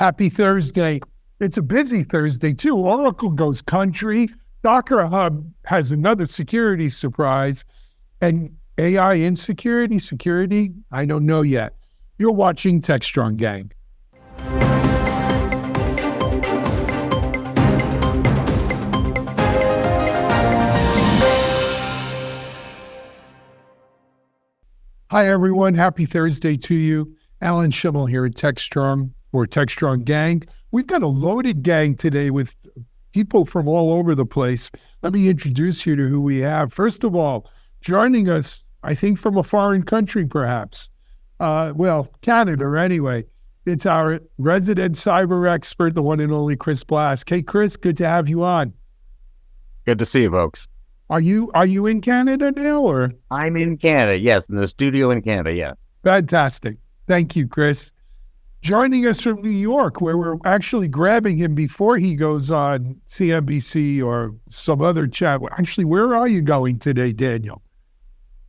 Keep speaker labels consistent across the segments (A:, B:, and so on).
A: Happy Thursday. It's a busy Thursday, too. Oracle goes country. Docker Hub has another security surprise. And AI insecurity, security, I don't know yet. You're watching Techstrong Gang. Hi, everyone. Happy Thursday to you. Alan Schimmel here at Techstrong or Techstrong Gang. We've got a loaded gang today with people from all over the place. Let me introduce you to who we have. First of all, joining us, I think from a foreign country, perhaps. Canada anyway. It's our resident cyber expert, the one and only Chris Blask. Hey, Chris, good to have you on.
B: Good to see you, folks.
A: Are you in Canada now, or?
B: I'm in Canada, yes, in the studio in Canada, yes.
A: Fantastic. Thank you, Chris. Joining us from New York, where we're actually grabbing him before he goes on CNBC or some other chat. Actually, where are you going today, Daniel?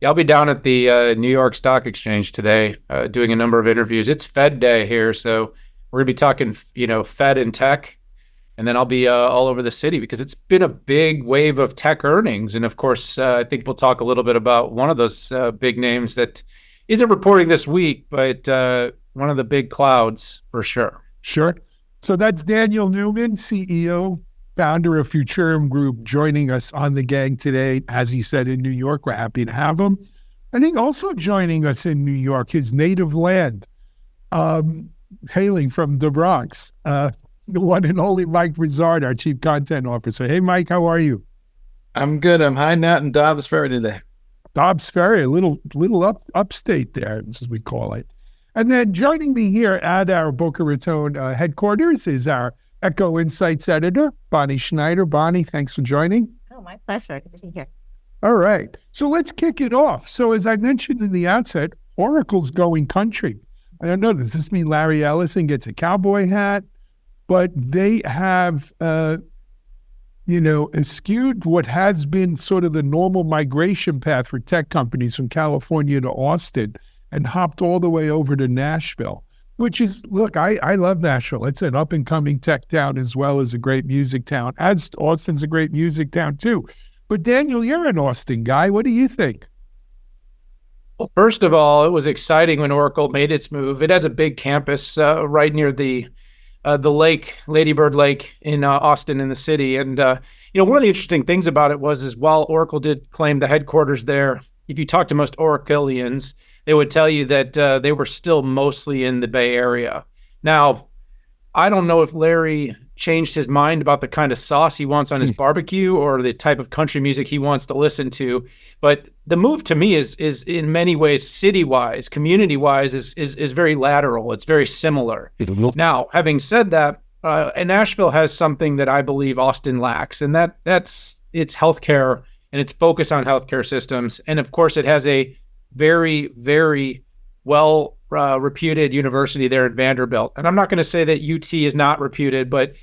C: Yeah, I'll be down at the New York Stock Exchange today, doing a number of interviews. It's Fed Day here, so we're going to be talking, Fed and tech. And then I'll be all over the city because it's been a big wave of tech earnings. And of course, I think we'll talk a little bit about one of those big names that isn't reporting this week, but one of the big clouds for sure.
A: Sure. So that's Daniel Newman, CEO, founder of Futurum Group, joining us on the gang today. As he said, in New York, we're happy to have him. I think also joining us in New York, his native land, hailing from the Bronx, the one and only Mike Brizard, our Chief Content Officer. Hey, Mike, how are you?
D: I'm good. I'm hiding out in Dobbs Ferry today.
A: Dobbs Ferry, a little upstate there, as we call it. And then joining me here at our Boca Raton headquarters is our Echo Insights editor, Bonnie Schneider. Bonnie, thanks for joining.
E: Oh, my pleasure. Good to be here.
A: All right. So let's kick it off. So as I mentioned in the outset, Oracle's going country. I don't know, does this mean Larry Ellison gets a cowboy hat? But they have, eschewed what has been sort of the normal migration path for tech companies from California to Austin and hopped all the way over to Nashville, which is, look, I love Nashville. It's an up-and-coming tech town as well as a great music town. As Austin's a great music town, too. But Daniel, you're an Austin guy. What do you think?
C: Well, first of all, it was exciting when Oracle made its move. It has a big campus right near the lake, Lady Bird Lake in Austin in the city. And, one of the interesting things about it was while Oracle did claim the headquarters there, if you talk to most Oracleans, they would tell you that they were still mostly in the Bay Area. Now, I don't know if Larry changed his mind about the kind of sauce he wants on his barbecue or the type of country music he wants to listen to, but the move to me is in many ways city-wise, community-wise is very lateral. It's very similar. Now, having said that, Nashville has something that I believe Austin lacks, and that's its healthcare and its focus on healthcare systems. And of course, it has a very, very well reputed university there at Vanderbilt. And I'm not going to say that UT is not reputed, but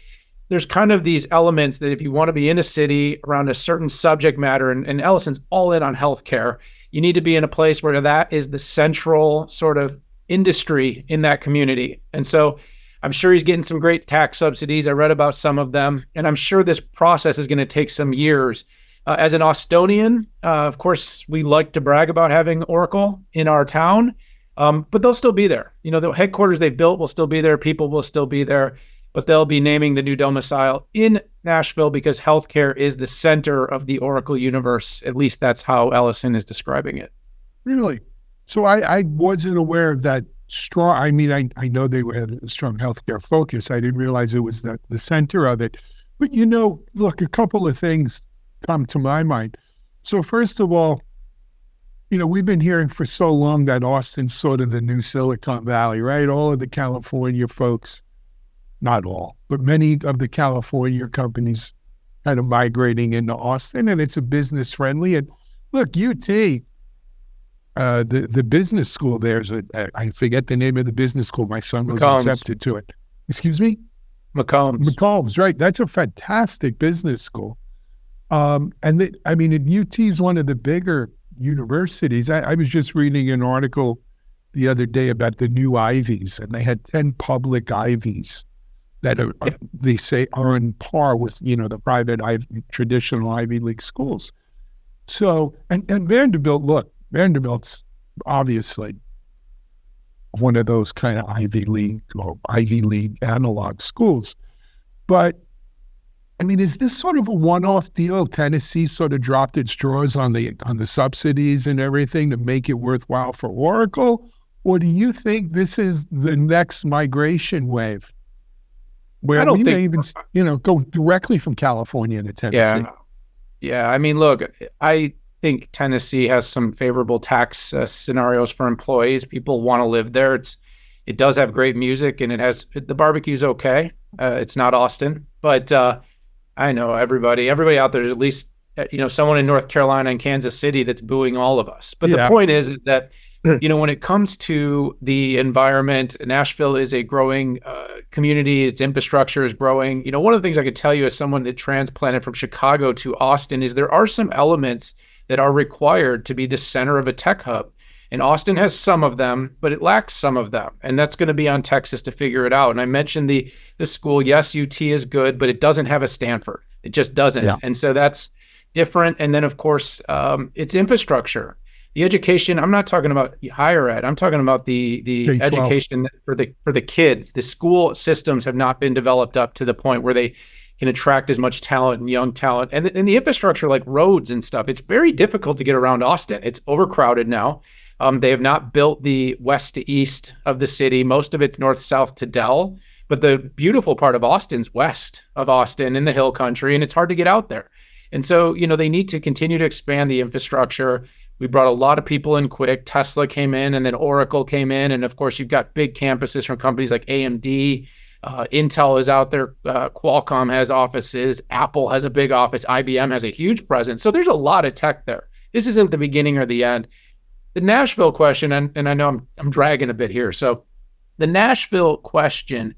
C: there's kind of these elements that if you want to be in a city around a certain subject matter, and Ellison's all in on healthcare, you need to be in a place where that is the central sort of industry in that community. And so I'm sure he's getting some great tax subsidies. I read about some of them, and I'm sure this process is going to take some years. As an Austonian, of course, we like to brag about having Oracle in our town, but they'll still be there. The headquarters they built will still be there. People will still be there, but they'll be naming the new domicile in Nashville because healthcare is the center of the Oracle universe. At least that's how Ellison is describing it.
A: Really? So I wasn't aware of that strong. I mean, I know they had a strong healthcare focus. I didn't realize it was the center of it. But, look, a couple of things come to my mind. So first of all, we've been hearing for so long that Austin's sort of the new Silicon Valley, right? All of the California folks, not all, but many of the California companies kind of migrating into Austin, and it's a business friendly. And look, UT, the business school there's I forget the name of the business school. My son was accepted to it. Excuse me? McCombs, right. That's a fantastic business school. UT is one of the bigger universities. I was just reading an article the other day about the new Ivies, and they had 10 public Ivies that are, they say are on par with, the private traditional Ivy League schools. So, and Vanderbilt, look, Vanderbilt's obviously one of those kind of Ivy League analog schools. But I mean, is this sort of a one-off deal? Tennessee sort of dropped its drawers on the subsidies and everything to make it worthwhile for Oracle? Or do you think this is the next migration wave where we may even, go directly from California to Tennessee?
C: Yeah. I mean, look, I think Tennessee has some favorable tax scenarios for employees. People want to live there. It does have great music, and the barbecue's okay. It's not Austin, but I know everybody out there is at least, someone in North Carolina and Kansas City that's booing all of us. But the point is that, when it comes to the environment, Nashville is a growing community. Its infrastructure is growing. One of the things I could tell you as someone that transplanted from Chicago to Austin is there are some elements that are required to be the center of a tech hub. And Austin has some of them, but it lacks some of them. And that's going to be on Texas to figure it out. And I mentioned the school. Yes, UT is good, but it doesn't have a Stanford. It just doesn't. Yeah. And so that's different. And then, of course, it's infrastructure. The education, I'm not talking about higher ed. I'm talking about the K-12. Education for the kids. The school systems have not been developed up to the point where they can attract as much talent and young talent. And the infrastructure like roads and stuff, it's very difficult to get around Austin. It's overcrowded now. They have not built the west to east of the city. Most of it's north-south to Dell. But the beautiful part of Austin's west of Austin in the hill country, and it's hard to get out there. And so, they need to continue to expand the infrastructure. We brought a lot of people in quick. Tesla came in, and then Oracle came in. And of course, you've got big campuses from companies like AMD. Intel is out there. Qualcomm has offices. Apple has a big office. IBM has a huge presence. So there's a lot of tech there. This isn't the beginning or the end. The Nashville question, and I know I'm dragging a bit here. So the Nashville question,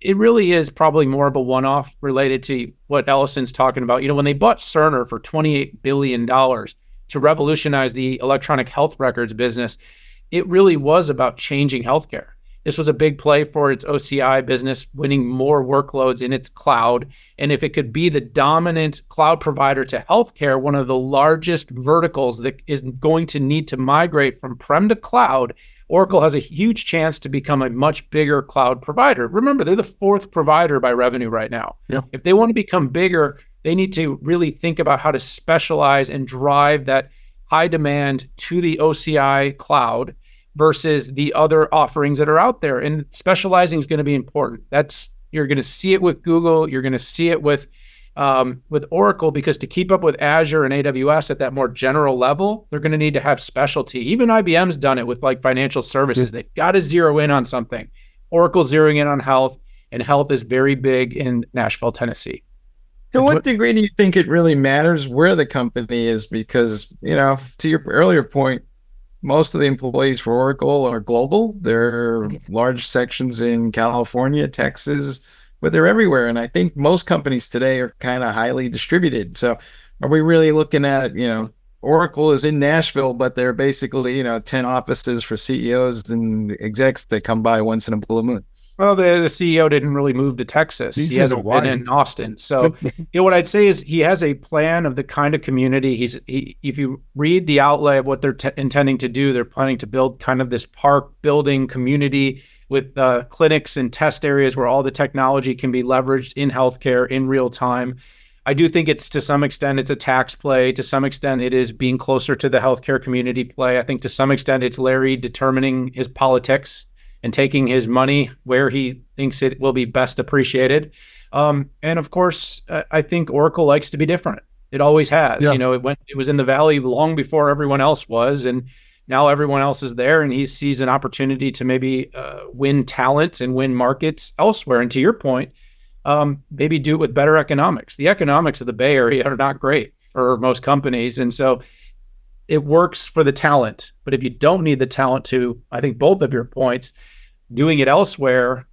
C: it really is probably more of a one-off related to what Ellison's talking about. When they bought Cerner for $28 billion to revolutionize the electronic health records business, it really was about changing healthcare. This was a big play for its OCI business, winning more workloads in its cloud. And if it could be the dominant cloud provider to healthcare, one of the largest verticals that is going to need to migrate from prem to cloud, Oracle has a huge chance to become a much bigger cloud provider. Remember, they're the fourth provider by revenue right now. Yeah. If they want to become bigger, they need to really think about how to specialize and drive that high demand to the OCI cloud versus the other offerings that are out there. And specializing is going to be important. You're going to see it with Google. You're going to see it with Oracle, because to keep up with Azure and AWS at that more general level, they're going to need to have specialty. Even IBM's done it with like financial services. Yeah. They've got to zero in on something. Oracle's zeroing in on health, and health is very big in Nashville, Tennessee.
D: To what degree do you think it really matters where the company is? Because, to your earlier point, most of the employees for Oracle are global. There are large sections in California, Texas, but they're everywhere. And I think most companies today are kind of highly distributed. So are we really looking at, Oracle is in Nashville, but they're basically, 10 offices for CEOs and execs that come by once in a blue moon?
C: Well, the CEO didn't really move to Texas. He hasn't been in Austin. So, what I'd say is he has a plan of the kind of community. If you read the outlay of what they're intending to do, they're planning to build kind of this park building community with clinics and test areas where all the technology can be leveraged in healthcare in real time. I do think to some extent, it's a tax play. To some extent, it is being closer to the healthcare community play. I think to some extent, it's Larry determining his politics and taking his money where he thinks it will be best appreciated. And of course, I think Oracle likes to be different. It always has. Yeah. It was in the Valley long before everyone else was, and now everyone else is there, and he sees an opportunity to maybe win talent and win markets elsewhere. And to your point, maybe do it with better economics. The economics of the Bay Area are not great for most companies, and so it works for the talent. But if you don't need the talent to, I think both of your points, doing it elsewhere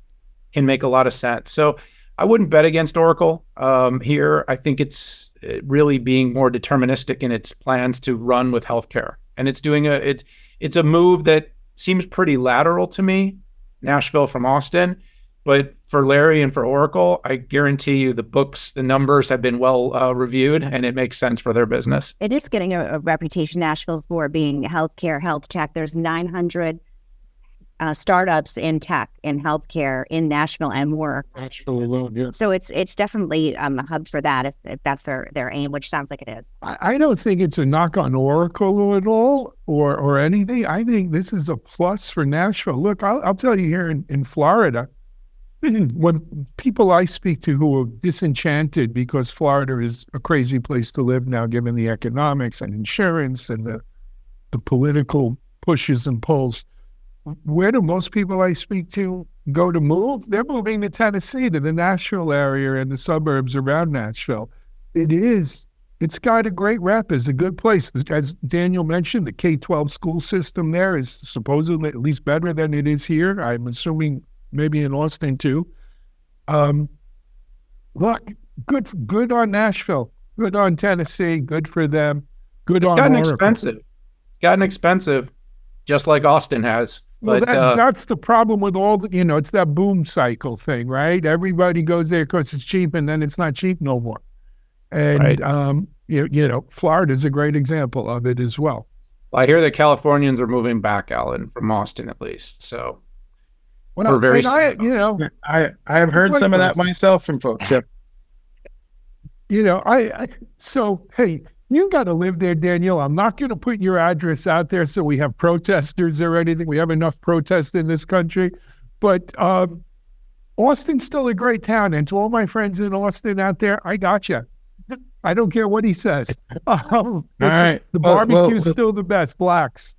C: can make a lot of sense. So I wouldn't bet against Oracle here. I think it's really being more deterministic in its plans to run with healthcare. And it's doing it's a move that seems pretty lateral to me, Nashville from Austin. But for Larry and for Oracle, I guarantee you the books, the numbers have been well reviewed, and it makes sense for their business.
E: It is getting a reputation, Nashville, for being healthcare, health tech. There's 900 startups in tech and healthcare in Nashville and more.
A: Nashville alone, yeah.
E: So it's definitely a hub for that if that's their aim, which sounds like it is.
A: I don't think it's a knock on Oracle at all or anything. I think this is a plus for Nashville. Look, I'll tell you here in Florida, when people I speak to who are disenchanted because Florida is a crazy place to live now, given the economics and insurance and the political pushes and pulls, where do most people I speak to go to move? They're moving to Tennessee, to the Nashville area and the suburbs around Nashville. It's got a great rep as a good place. As Daniel mentioned, the K-12 school system there is supposedly at least better than it is here. I'm assuming maybe in Austin too. Look, good on Nashville, good on Tennessee, good for them, good on
C: gotten
A: Oracle.
C: expensive. It's gotten expensive, just like Austin has.
A: Well,
C: But
A: that's the problem with all the, it's that boom cycle thing, right? Everybody goes there because it's cheap, and then it's not cheap no more. And,
C: Right.
A: Florida's a great example of it as well.
C: I hear that Californians are moving back, Alan, from Austin at least. So
A: Well,
C: we're very
A: and
C: sad about
D: I have heard
A: That's
D: some of
A: what it
D: that myself from folks. Yep.
A: So, hey, you got to live there, Daniel. I'm not going to put your address out there so we have protesters or anything. We have enough protests in this country. But Austin's still a great town. And to all my friends in Austin out there, I got you. I don't care what he says.
D: All right.
A: The
D: Well,
A: barbecue's still the best, Blacks.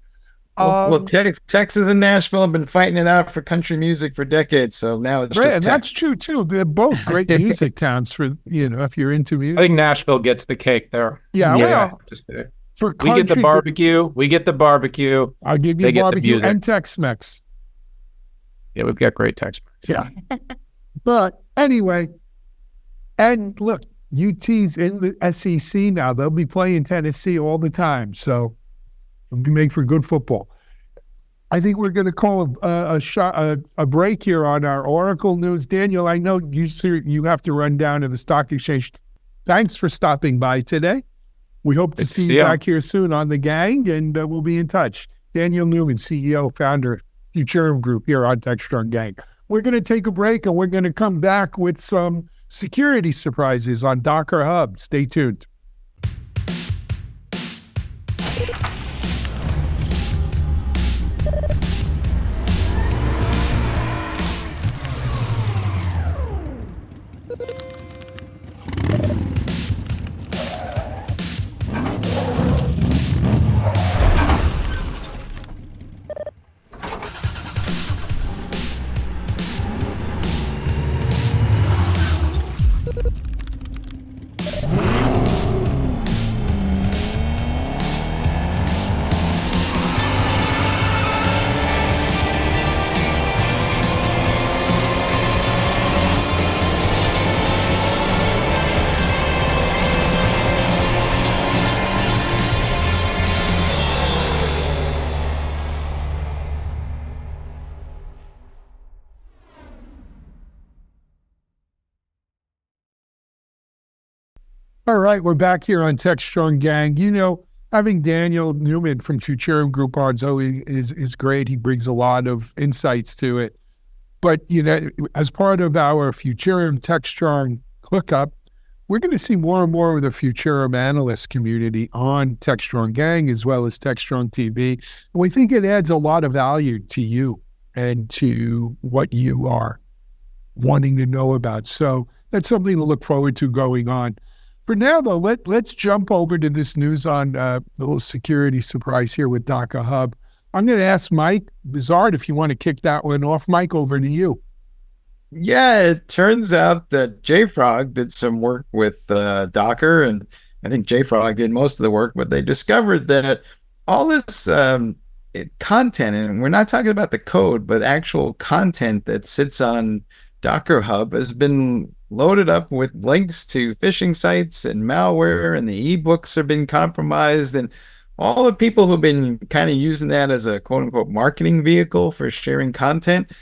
D: Texas and Nashville have been fighting it out for country music for decades. So now it's
A: Right,
D: just
A: and that's true, too. They're both great music towns for, if you're into music.
C: I think Nashville gets the cake there.
A: Yeah, well,
C: Just
A: for
C: we get the
A: country,
C: barbecue. We get the barbecue.
A: I'll give
C: They
A: you
C: get the
A: barbecue
C: music.
A: and Tex-Mex.
C: Yeah, we've got great Tex-Mex.
A: Yeah. But anyway, and look, UT's in the SEC now. They'll be playing Tennessee all the time. So it'll make for good football. I think we're going to call a break here on our Oracle news. Daniel, I know you have to run down to the stock exchange. Thanks for stopping by today. We hope to see you back here soon on the gang, and we'll be in touch. Daniel Newman, CEO, founder, Futurum Group here on Techstrong Gang. We're going to take a break, and we're going to come back with some security surprises on Docker Hub. Stay tuned. All right, we're back here on Techstrong Gang. Having Daniel Newman from Futurum Group on is great. He brings a lot of insights to it. But, as part of our Futurum Techstrong hookup, we're going to see more and more of the Futurum analyst community on Techstrong Gang as well as Techstrong TV. And we think it adds a lot of value to you and to what you are wanting to know about. So that's something to look forward to going on. For now, though, let's jump over to this news on a little security surprise here with Docker Hub. I'm going to ask Mike Bizarre if you want to kick that one off. Mike, over to you.
D: Yeah, it turns out that JFrog did some work with Docker, and I think JFrog did most of the work, but they discovered that all this content, and we're not talking about the code, but actual content that sits on Docker Hub has been loaded up with links to phishing sites and malware, and the ebooks have been compromised, and all the people who've been kind of using that as a quote-unquote marketing vehicle for sharing content,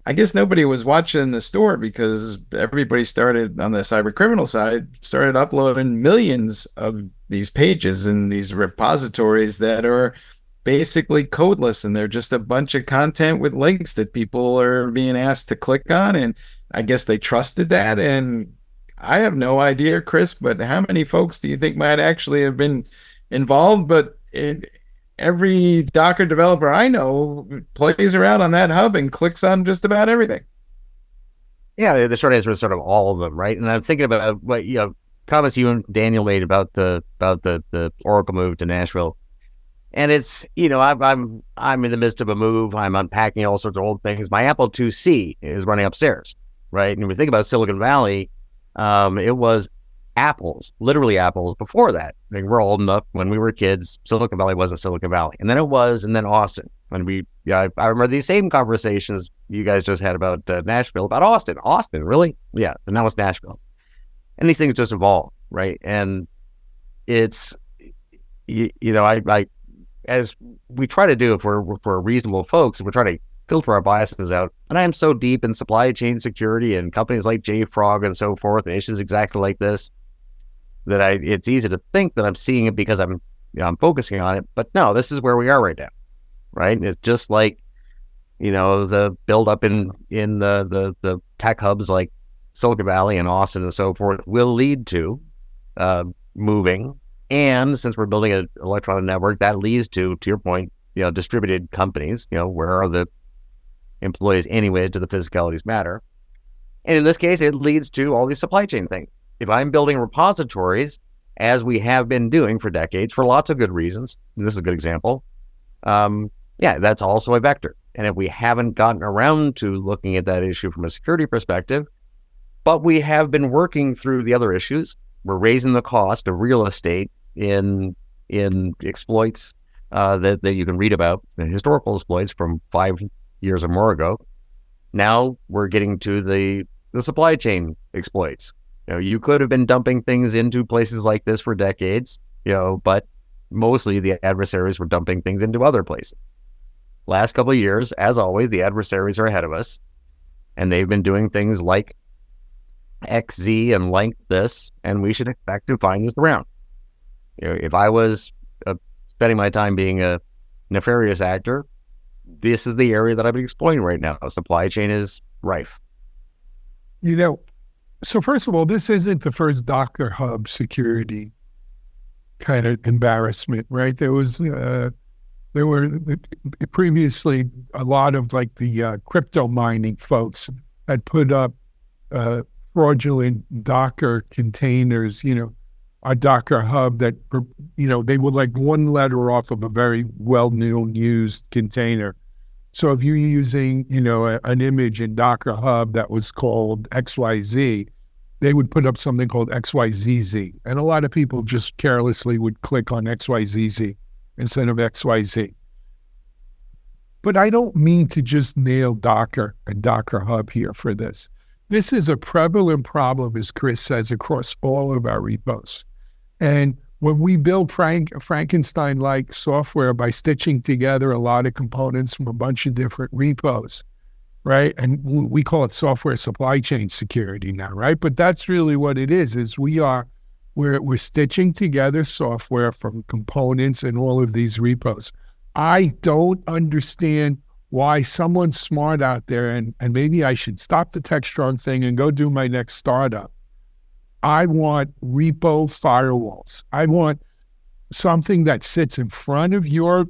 D: I guess nobody was watching the store because everybody started on the cyber criminal side, started uploading millions of these pages and these repositories that are basically codeless, and they're just a bunch of content with links that people are being asked to click on. And I guess they trusted that. And I have no idea, Chris, but how many folks do you think might actually have been involved? But every Docker developer I know plays around on that hub and clicks on just about everything.
B: Yeah, the short answer is sort of all of them, right? And I'm thinking about what comments you and Daniel made about the Oracle move to Nashville. And it's, I'm in the midst of a move. I'm unpacking all sorts of old things. My Apple IIc is running upstairs, right? And when we think about Silicon Valley, it was apples, literally apples before that. I mean, we're old enough. When we were kids, Silicon Valley wasn't Silicon Valley. And then it was, and then Austin. When I remember these same conversations you guys just had about Nashville, about Austin. Austin, really? Yeah, and now it's Nashville. And these things just evolve, right? And it's, as we try to do, if we're reasonable folks, we're trying to filter our biases out. And I am so deep in supply chain security and companies like JFrog and so forth, and issues exactly like this, that it's easy to think that I'm seeing it because I'm focusing on it. But no, this is where we are right now, right? It's just like, the buildup in the tech hubs like Silicon Valley and Austin and so forth will lead to moving. And since we're building an electronic network, that leads to your point, distributed companies, where are the employees anyway, do the physicalities matter? And in this case, it leads to all these supply chain things. If I'm building repositories, as we have been doing for decades, for lots of good reasons, and this is a good example, that's also a vector. And if we haven't gotten around to looking at that issue from a security perspective, but we have been working through the other issues, we're raising the cost of real estate in exploits that you can read about, the historical exploits from 5 years or more ago. Now we're getting to the supply chain exploits. You could have been dumping things into places like this for decades, but mostly the adversaries were dumping things into other places. Last couple of years, as always, the adversaries are ahead of us, and they've been doing things like XZ and like this, and we should expect to find this around. If I was spending my time being a nefarious actor, this is the area that I've been exploiting right now. Supply chain is rife.
A: So first of all, this isn't the first Docker Hub security kind of embarrassment, right? There were previously a lot of like the crypto mining folks had put up fraudulent Docker containers, a Docker Hub that, they were like one letter off of a very well-known used container. So if you're using, an image in Docker Hub that was called XYZ, they would put up something called XYZZ. And a lot of people just carelessly would click on XYZZ instead of XYZ. But I don't mean to just nail Docker and Docker Hub here for this. This is a prevalent problem, as Chris says, across all of our repos. And when we build Frankenstein-like software by stitching together a lot of components from a bunch of different repos, right? And we call it software supply chain security now, right? But that's really what it is we're stitching together software from components in all of these repos. I don't understand why someone smart out there, and maybe I should stop the Techstrong thing and go do my next startup. I want repo firewalls. I want something that sits in front of your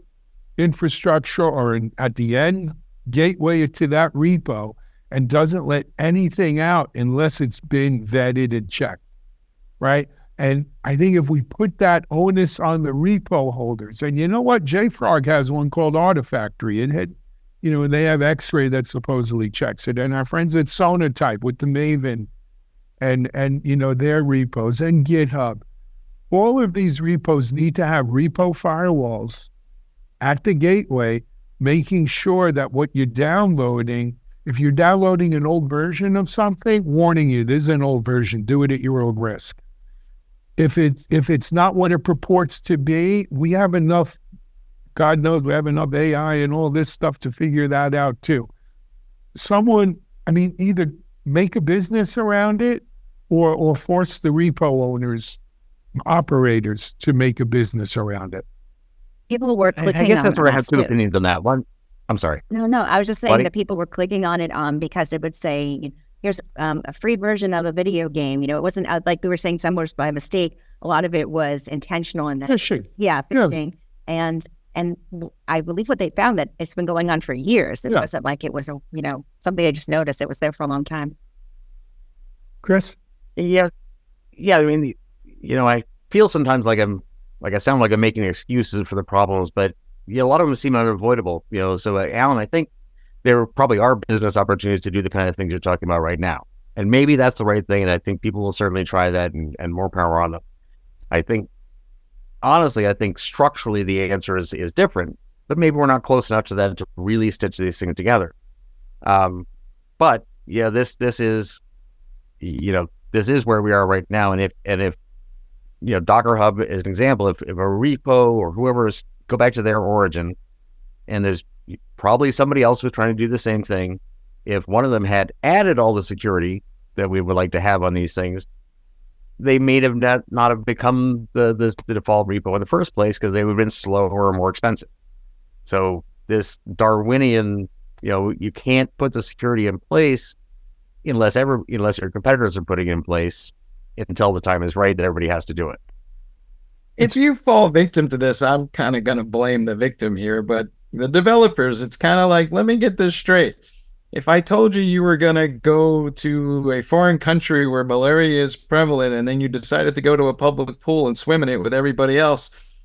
A: infrastructure or at the end gateway to that repo and doesn't let anything out unless it's been vetted and checked, right? And I think if we put that onus on the repo holders, and you know what? JFrog has one called Artifactory. And they have X-Ray that supposedly checks it. And our friends at Sonatype with the Maven and their repos and GitHub, all of these repos need to have repo firewalls at the gateway, making sure that what you're downloading, if you're downloading an old version of something, warning you, this is an old version, do it at your own risk. If it's not what it purports to be, we have enough, God knows we have enough AI and all this stuff to figure that out too. someone, I mean, either make a business around it or force the repo owners, operators to make a business around it.
E: People were
B: I
E: clicking
B: guess
E: on
B: that's where I have
E: that
B: two
E: too.
B: opinions on that. One, I'm sorry.
E: No, I was just saying
B: Buddy?
E: that people were clicking on it because it would say, here's a free version of a video game. It wasn't like we were saying somewhere by mistake. A lot of it was intentional and
A: Fishing.
E: yeah, fishing. And I believe what they found that it's been going on for years. It wasn't like it was something they just noticed. It was there for a long time.
A: Chris?
B: Yeah. I mean, I feel sometimes like I sound like I'm making excuses for the problems, but a lot of them seem unavoidable. So Alan, I think there probably are business opportunities to do the kind of things you're talking about right now, and maybe that's the right thing. And I think people will certainly try that, and more power on them. Honestly, I think structurally the answer is different, but maybe we're not close enough to that to really stitch these things together. But yeah, this is where we are right now. And if Docker Hub is an example, if a repo or whoever's go back to their origin, and there's probably somebody else who's trying to do the same thing. If one of them had added all the security that we would like to have on these things, they may have not have become the default repo in the first place, because they would have been slower or more expensive. So this Darwinian, you can't put the security in place unless your competitors are putting it in place until the time is right that everybody has to do it.
D: If you fall victim to this, I'm kind of going to blame the victim here, but the developers, it's kind of like, let me get this straight. If I told you were going to go to a foreign country where malaria is prevalent, and then you decided to go to a public pool and swim in it with everybody else,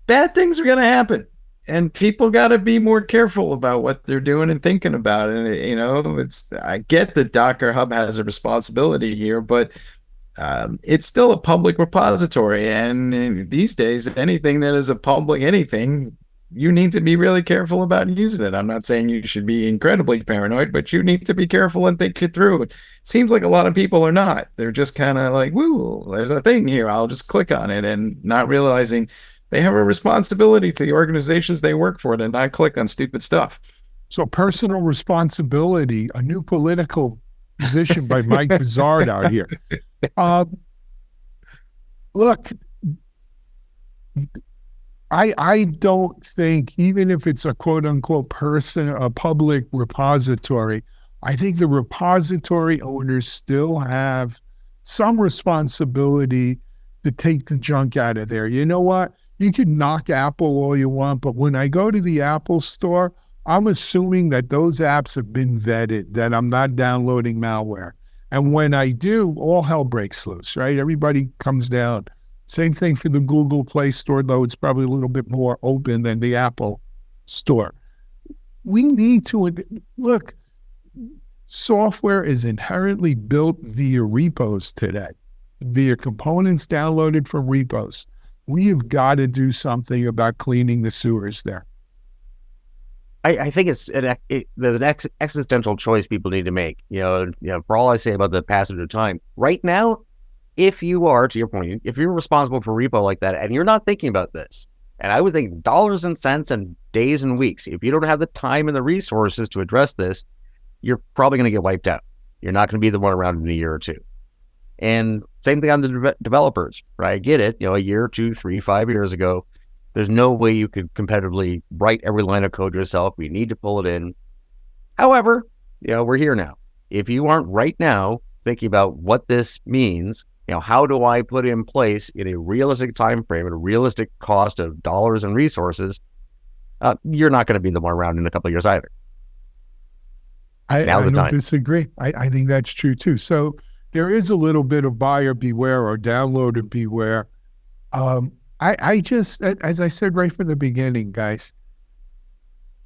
D: bad things are going to happen. And people got to be more careful about what they're doing and thinking about it. I get that Docker Hub has a responsibility here, but it's still a public repository. And these days, anything that is a public anything, you need to be really careful about using it. I'm not saying you should be incredibly paranoid, but you need to be careful and think it through. It seems like a lot of people are not. They're just kind of like, woo, there's a thing here, I'll just click on it, and not realizing they have a responsibility to the organizations they work for to not click on stupid stuff.
A: So personal responsibility, a new political position by Mike Bizarre out here. Look, I don't think, even if it's a quote unquote a public repository, I think the repository owners still have some responsibility to take the junk out of there. You know what? You can knock Apple all you want, but when I go to the Apple store, I'm assuming that those apps have been vetted, that I'm not downloading malware. And when I do, all hell breaks loose, right? Everybody comes down. Same thing for the Google Play Store, though it's probably a little bit more open than the Apple Store. We need to, look, software is inherently built via repos today, via components downloaded from repos. We have got to do something about cleaning the sewers there.
B: I think there's an existential choice people need to make. For all I say about the passage of time, right now, if you are, to your point, if you're responsible for repo like that and you're not thinking about this, and I would think dollars and cents and days and weeks, if you don't have the time and the resources to address this, you're probably going to get wiped out. You're not going to be the one around in a year or two. And same thing on the developers, right? I get it. A year, 2, 3, 5 years ago, there's no way you could competitively write every line of code yourself. We need to pull it in. However, we're here now. If you aren't right now thinking about what this means, how do I put it in place in a realistic time frame and a realistic cost of dollars and resources, you're not going to be the one around in a couple of years either.
A: I don't disagree. I think that's true too. So there is a little bit of buyer beware or downloader beware. I just, as I said right from the beginning, guys,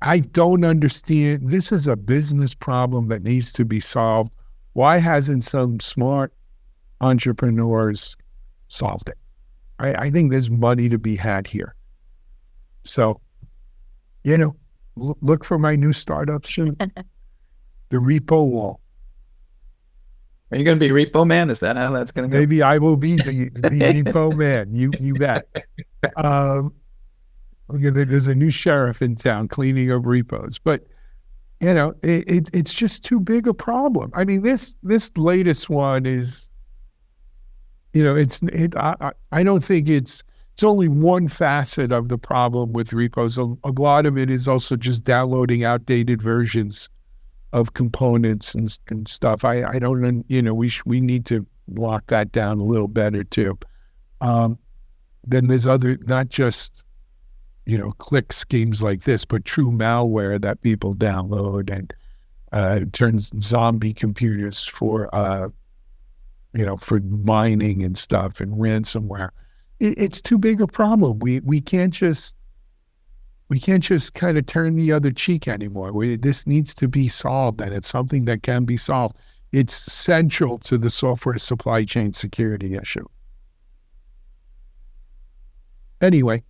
A: I don't understand. This is a business problem that needs to be solved. Why hasn't some smart entrepreneurs solved it? I think there's money to be had here. So, look for my new startup soon. The repo wall.
D: Are you going to be repo man? Is that how that's going to go?
A: Maybe I will be the repo man. You bet. There's a new sheriff in town cleaning up repos. But, it's just too big a problem. I mean, this latest one is, I don't think it's only one facet of the problem with repos. A lot of it is also just downloading outdated versions of components and stuff. I don't, we need to lock that down a little better too. Then there's other, not just, click schemes like this, but true malware that people download and turns zombie computers for mining and stuff and ransomware. It's too big a problem. We can't just kind of turn the other cheek anymore. This needs to be solved, and it's something that can be solved. It's central to the software supply chain security issue. Anyway,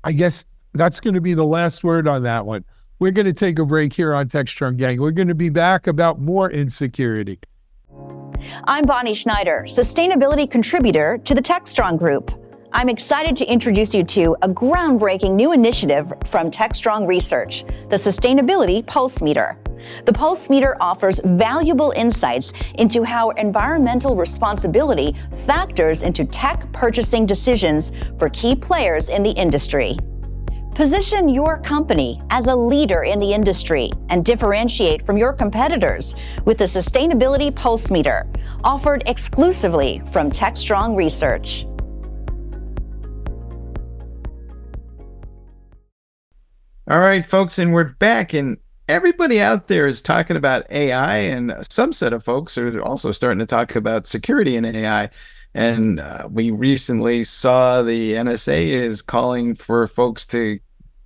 A: I guess that's going to be the last word on that one. We're going to take a break here on Techstrong Gang. We're going to be back about more insecurity.
F: I'm Bonnie Schneider, sustainability contributor to the Techstrong Group. I'm excited to introduce you to a groundbreaking new initiative from Techstrong Research, the Sustainability Pulse Meter. The Pulse Meter offers valuable insights into how environmental responsibility factors into tech purchasing decisions for key players in the industry. Position your company as a leader in the industry and differentiate from your competitors with the Sustainability Pulse Meter, offered exclusively from Techstrong Research.
D: All right, folks, and we're back, and everybody out there is talking about AI, and a subset of folks are also starting to talk about security in AI. And we recently saw the NSA is calling for folks to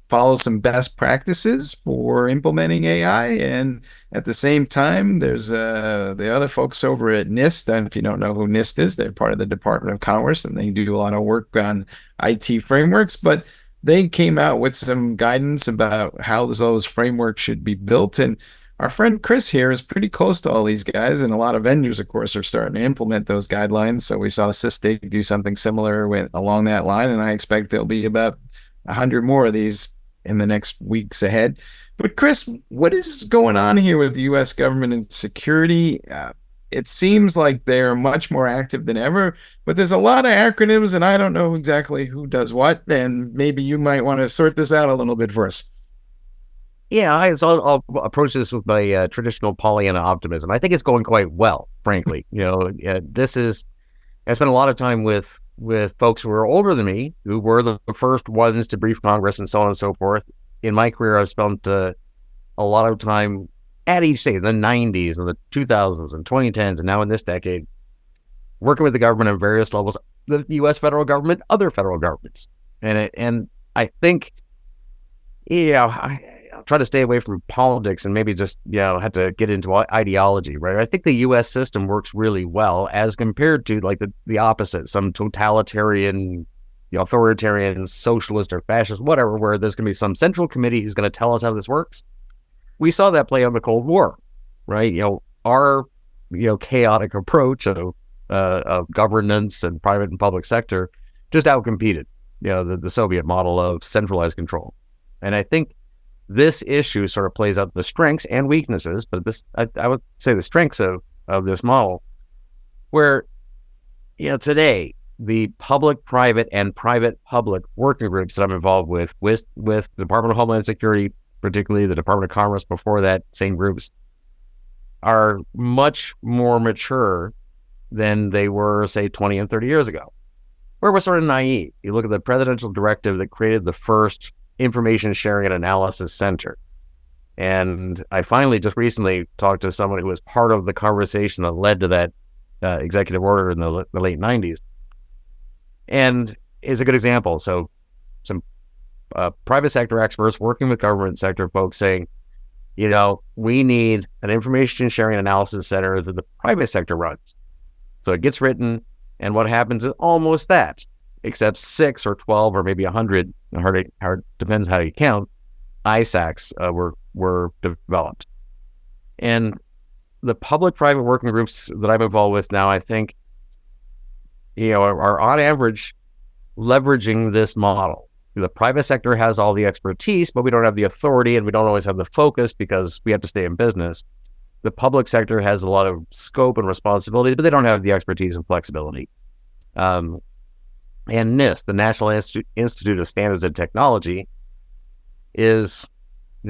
D: follow some best practices for implementing AI. And at the same time, there's the other folks over at NIST. And if you don't know who NIST is, they're part of the Department of Commerce, and they do a lot of work on IT frameworks. But they came out with some guidance about how those frameworks should be built. And our friend Chris here is pretty close to all these guys, and a lot of vendors, of course, are starting to implement those guidelines. So we saw Sysdig do something similar along that line, and I expect there'll be about 100 more of these in the next weeks ahead. But Chris, what is going on here with the U.S. government and security? It seems like they're much more active than ever, but there's a lot of acronyms, and I don't know exactly who does what, and maybe you might want to sort this out a little bit for us.
B: Yeah, I'll approach this with my traditional Pollyanna optimism. I think it's going quite well, frankly. I spent a lot of time with folks who are older than me, who were the first ones to brief Congress and so on and so forth. In my career, I've spent a lot of time at each stage, the 90s and the 2000s and 2010s, and now in this decade, working with the government at various levels, the U.S. federal government, other federal governments. And I think, I'll try to stay away from politics and maybe just, have to get into ideology, right? I think the U.S. system works really well as compared to like the opposite, some totalitarian, authoritarian, socialist or fascist, whatever, where there's going to be some central committee who's going to tell us how this works. We saw that play on the Cold War, right? Our chaotic approach of governance and private and public sector just outcompeted, the Soviet model of centralized control. And I think this issue sort of plays out the strengths and weaknesses, but I would say the strengths of this model, where today the public-private and private-public working groups that I'm involved with the Department of Homeland Security, particularly the Department of Commerce before that, same groups, are much more mature than they were, say, 20 and 30 years ago, where we're sort of naive. You look at the presidential directive that created the first Information Sharing and Analysis Center. And I finally just recently talked to someone who was part of the conversation that led to that executive order in the late 90s. And is a good example. So some private sector experts working with government sector folks saying, we need an information sharing analysis center that the private sector runs. So it gets written, and what happens is almost that, except 6 or 12 or maybe 100, depends how you count, ISACs were developed. And the public-private working groups that I'm involved with now, I think, are on average leveraging this model. The private sector has all the expertise, but we don't have the authority, and we don't always have the focus because we have to stay in business. The public sector has a lot of scope and responsibilities, but they don't have the expertise and flexibility. And NIST, the National Institute of Standards and Technology, is,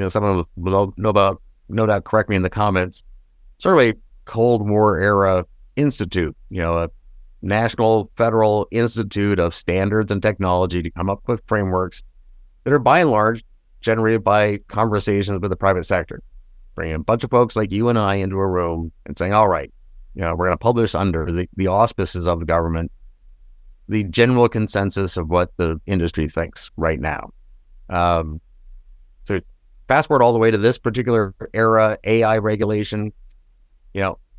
B: someone will no doubt correct me in the comments, sort of a Cold War era institute, a National Federal Institute of Standards and Technology to come up with frameworks that are by and large generated by conversations with the private sector. Bringing a bunch of folks like you and I into a room and saying, all right, we're going to publish under the auspices of the government the general consensus of what the industry thinks right now. So fast forward all the way to this particular era, AI regulation.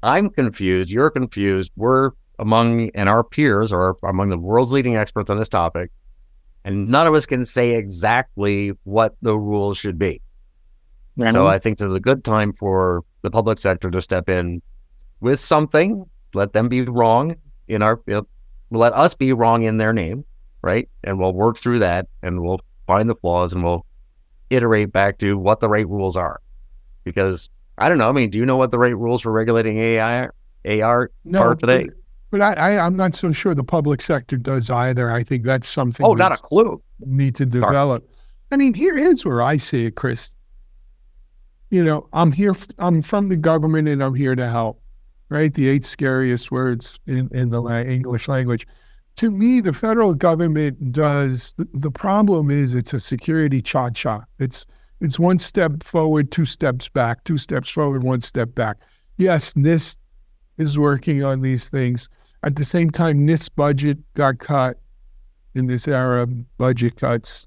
B: I'm confused, you're confused, and our peers are among the world's leading experts on this topic, and none of us can say exactly what the rules should be. So I think there's a good time for the public sector to step in with something, let them be wrong let us be wrong in their name, right? And we'll work through that, and we'll find the flaws, and we'll iterate back to what the right rules are. Because I don't know, do you know what the right rules for regulating AI are today?
A: But I'm not so sure the public sector does either. I think that's something
B: not a clue.
A: Need to develop. Sorry. Here's where I see it, Chris. I'm from the government, and I'm here to help, right? The 8 scariest words in the English language. To me, the federal government does, the problem is it's a security cha-cha. It's one step forward, 2 steps back, 2 steps forward, 1 step back. Yes, NIST is working on these things. At the same time, NIST budget got cut in this era, budget cuts.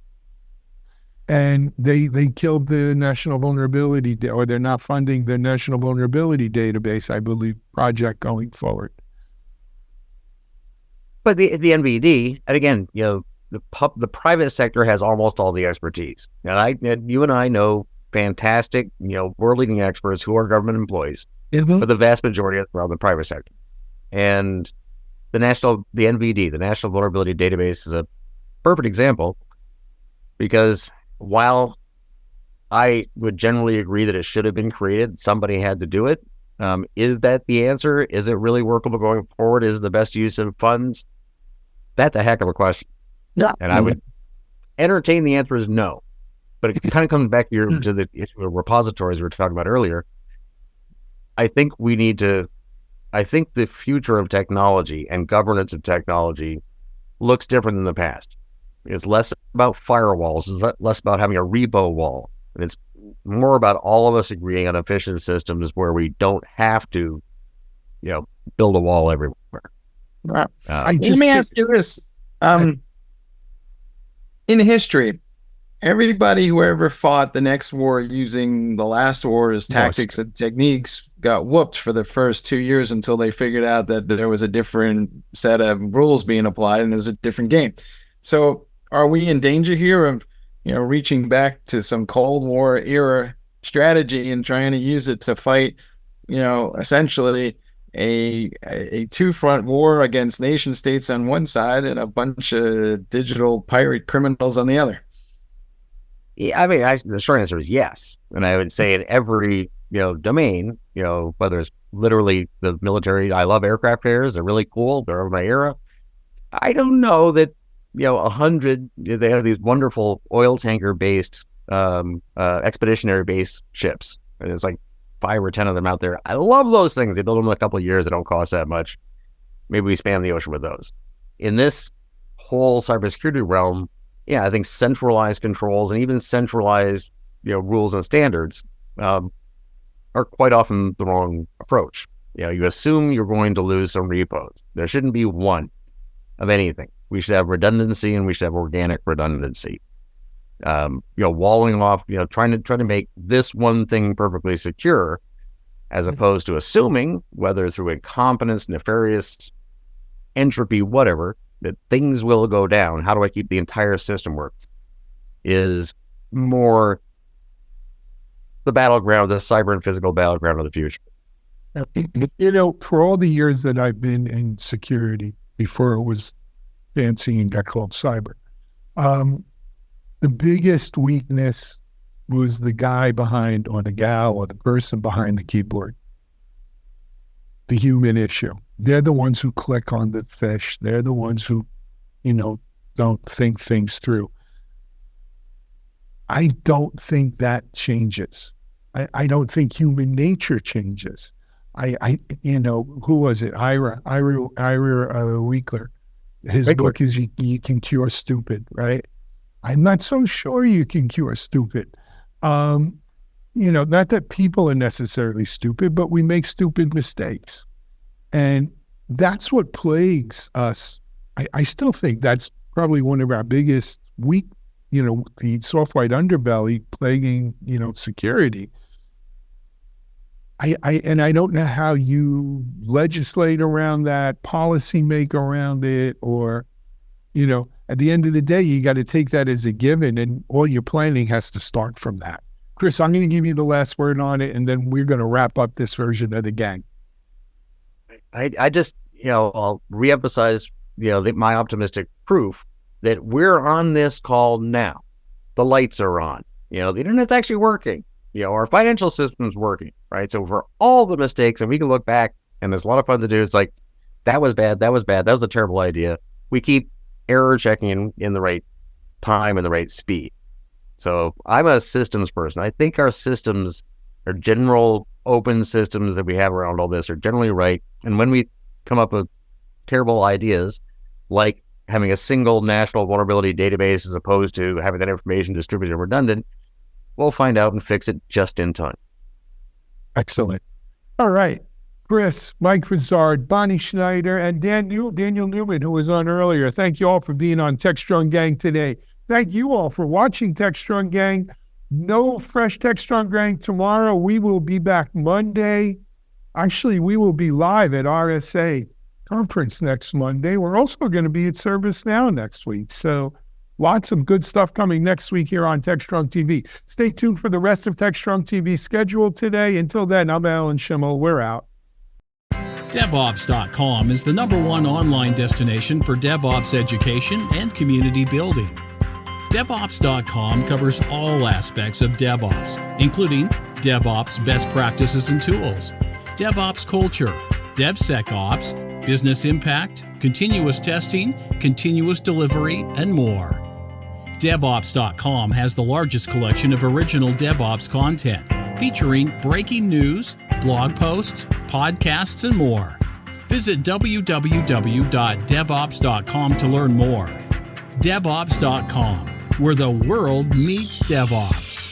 A: And they killed the National Vulnerability, or they're not funding the National Vulnerability Database, I believe, project going forward.
B: But the NVD, and again, the private sector has almost all the expertise. And you and I know fantastic, world-leading experts who are government employees, but the vast majority are from the private sector. And the NVD, the National Vulnerability Database, is a perfect example, because while I would generally agree that it should have been created, somebody had to do it. Is that the answer? Is it really workable going forward? Is it the best use of funds? That's a heck of a question.
E: Yeah.
B: And I would entertain the answer is no. But it kind of comes back to the issue of repositories we were talking about earlier. I think the future of technology and governance of technology looks different than the past. It's less about firewalls, it's less about having a repo wall, and it's more about all of us agreeing on efficient systems where we don't have to, build a wall everywhere.
D: Right. Let me ask you this. In history, everybody who ever fought the next war using the last war's tactics and techniques got whooped for the first 2 years until they figured out that there was a different set of rules being applied and it was a different game. So are we in danger here of, reaching back to some Cold War era strategy and trying to use it to fight, essentially a two-front war against nation states on one side and a bunch of digital pirate criminals on the other?
B: Yeah, the short answer is yes. And I would say in every, domain, whether it's literally the military, I love aircraft carriers. They're really cool. They're of my era. I don't know that, 100, they have these wonderful oil tanker based, expeditionary based ships. And there's like 5 or 10 of them out there. I love those things. They build them in a couple of years. They don't cost that much. Maybe we span the ocean with those. In this whole cybersecurity realm, I think centralized controls and even centralized, rules and standards are quite often the wrong approach. You assume you're going to lose some repos. There shouldn't be one of anything. We should have redundancy, and we should have organic redundancy. Walling off, trying to make this one thing perfectly secure, as opposed to assuming, whether through incompetence, nefarious entropy, whatever, that things will go down. How do I keep the entire system working? Is more the battleground, the cyber and physical battleground of the future.
A: For all the years that I've been in security, before it was fancy and got called cyber, the biggest weakness was the guy behind, or the gal, or the person behind the keyboard. The human issue. They're the ones who click on the fish. They're the ones who, don't think things through. I don't think that changes. I don't think human nature changes. Who was it? Ira Weekler. His book is You Can Cure Stupid, right? I'm not so sure you can cure stupid. Not that people are necessarily stupid, but we make stupid mistakes. And that's what plagues us. I still think that's probably one of our biggest the soft white underbelly plaguing, security. I don't know how you legislate around that, policy make around it, or, at the end of the day, you got to take that as a given, and all your planning has to start from that. Chris, I'm going to give you the last word on it, and then we're going to wrap up this version of the gang.
B: I just, I'll reemphasize, my optimistic proof that we're on this call now. The lights are on. The internet's actually working. Our financial system's working, right? So for all the mistakes, and we can look back, and there's a lot of fun to do. It's like, that was bad. That was a terrible idea. We keep error checking in the right time and the right speed. So I'm a systems person. I think our systems, our general open systems that we have around all this, are generally right. And when we come up with terrible ideas, like having a single national vulnerability database as opposed to having that information distributed and redundant, we'll find out and fix it just in time.
A: Excellent. All right. Chris, Mike Vizard, Bonnie Schneider, and Daniel Newman, who was on earlier. Thank you all for being on Techstrong Gang today. Thank you all for watching Techstrong Gang. No fresh Techstrong Gang tomorrow. We will be back Monday. Actually, we will be live at RSA conference next Monday. We're also going to be at ServiceNow next week. So lots of good stuff coming next week here on Techstrong TV. Stay tuned for the rest of Techstrong TV scheduled today. Until then, I'm Alan Schimmel. We're out.
G: DevOps.com is the #1 online destination for DevOps education and community building. DevOps.com covers all aspects of DevOps, including DevOps best practices and tools, DevOps culture, DevSecOps, business impact, continuous testing, continuous delivery, and more. DevOps.com has the largest collection of original DevOps content, featuring breaking news, blog posts, podcasts, and more. Visit www.devops.com to learn more. DevOps.com, where the world meets DevOps.